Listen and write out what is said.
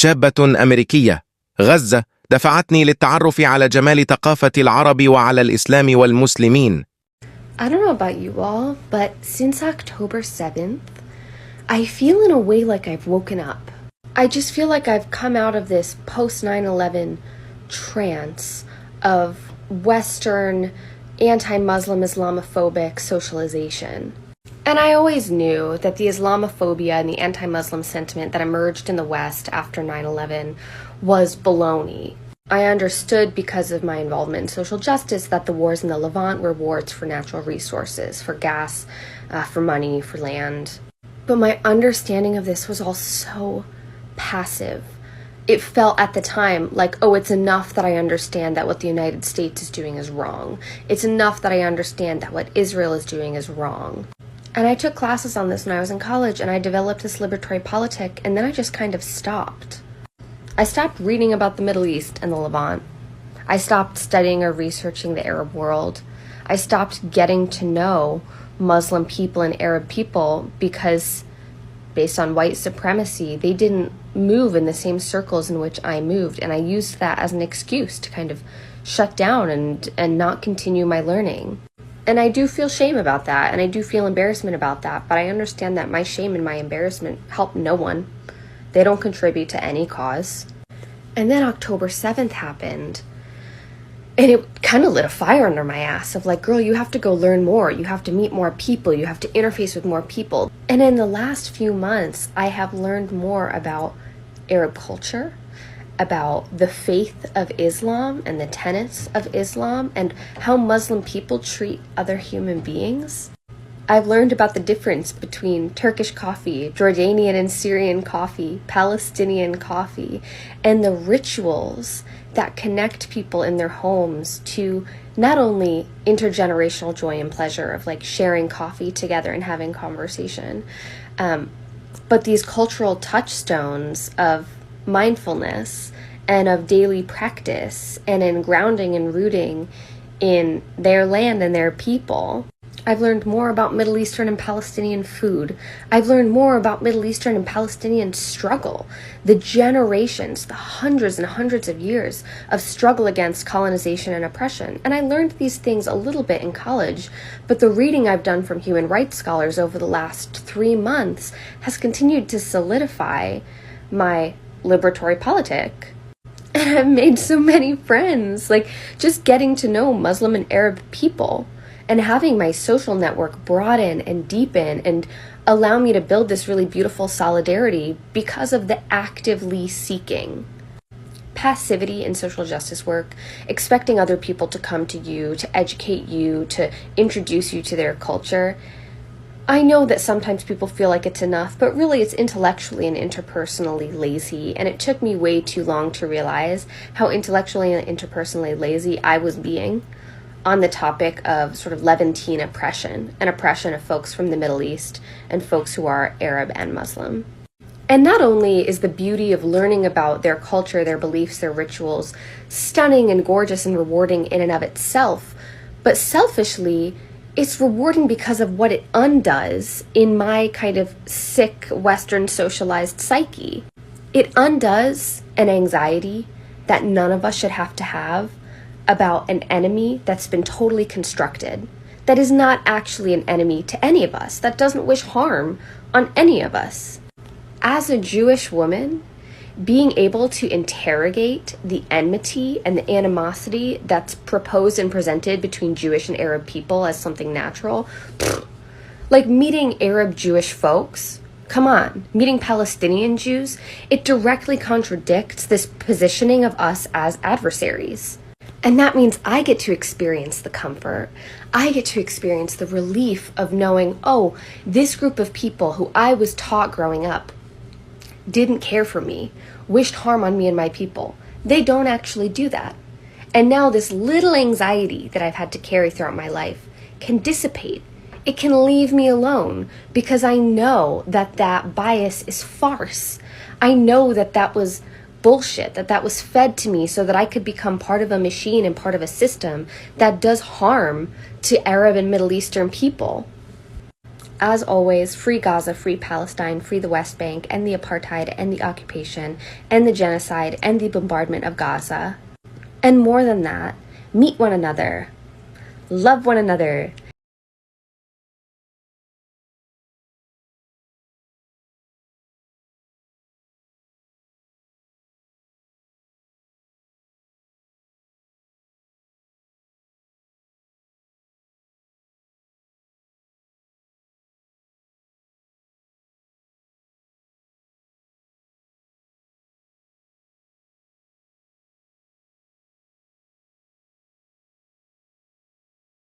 شابة أمريكية غزة دفعتني للتعرف على جمال ثقافة العرب وعلى الإسلام والمسلمين. I don't know about you all, but since October 7th, I feel in a way like I've woken up. I just feel like I've come out of this post 9/11 trance of Western anti-Muslim Islamophobic socialization. And I always knew that the Islamophobia and the anti-Muslim sentiment that emerged in the West after 9/11 was baloney. I understood because of my involvement in social justice that the wars in the Levant were wars for natural resources, for gas, for money, for land. But my understanding of this was all so passive. It felt at the time like, oh, it's enough that I understand that what the United States is doing is wrong. It's enough that I understand that what Israel is doing is wrong. And I took classes on this when I was in college, and I developed this liberatory politic, and then I just kind of stopped. I stopped reading about the Middle East and the Levant. I stopped studying or researching the Arab world. I stopped getting to know Muslim people and Arab people because, based on white supremacy, they didn't move in the same circles in which I moved, and I used that as an excuse to kind of shut down and not continue my learning. And I do feel shame about that, and I do feel embarrassment about that, but I understand that my shame and my embarrassment help no one. They don't contribute to any cause. And then October 7th happened, and it kind of lit a fire under my ass of like, girl, you have to go learn more. You have to meet more people. You have to interface with more people. And in the last few months, I have learned more about Arab culture, about the faith of Islam and the tenets of Islam and how Muslim people treat other human beings. I've learned about the difference between Turkish coffee, Jordanian and Syrian coffee, Palestinian coffee, and the rituals that connect people in their homes to not only intergenerational joy and pleasure of like sharing coffee together and having conversation, but these cultural touchstones of mindfulness and of daily practice and in grounding and rooting in their land and their people. I've learned more about Middle Eastern and Palestinian food. I've learned more about Middle Eastern and Palestinian struggle, the generations, the hundreds and hundreds of years of struggle against colonization and oppression. And I learned these things a little bit in college, but the reading I've done from human rights scholars over the last 3 months has continued to solidify my liberatory politic. And I've made so many friends, like just getting to know Muslim and Arab people and having my social network broaden and deepen and allow me to build this really beautiful solidarity because of the actively seeking. Passivity in social justice work, expecting other people to come to you, to educate you, to introduce you to their culture. I know that sometimes people feel like it's enough, but really it's intellectually and interpersonally lazy, and it took me way too long to realize how intellectually and interpersonally lazy I was being on the topic of sort of Levantine oppression and oppression of folks from the Middle East and folks who are Arab and Muslim. And not only is the beauty of learning about their culture, their beliefs, their rituals stunning and gorgeous and rewarding in and of itself, but selfishly, it's rewarding because of what it undoes in my kind of sick Western socialized psyche. It undoes an anxiety that none of us should have to have about an enemy that's been totally constructed, that is not actually an enemy to any of us, that doesn't wish harm on any of us. As a Jewish woman, being able to interrogate the enmity and the animosity that's proposed and presented between Jewish and Arab people as something natural, like meeting Arab Jewish folks, come on, meeting Palestinian Jews, it directly contradicts this positioning of us as adversaries. And that means I get to experience the comfort. I get to experience the relief of knowing, oh, this group of people who I was taught growing up didn't care for me, wished harm on me and my people. They don't actually do that. And now this little anxiety that I've had to carry throughout my life can dissipate. It can leave me alone because I know that that bias is farce. I know that that was bullshit, that was fed to me so that I could become part of a machine and part of a system that does harm to Arab and Middle Eastern people. as always, free Gaza, free Palestine, free the West Bank, and the apartheid, and the occupation, and the genocide, and the bombardment of Gaza. And more than that, meet one another, love one another,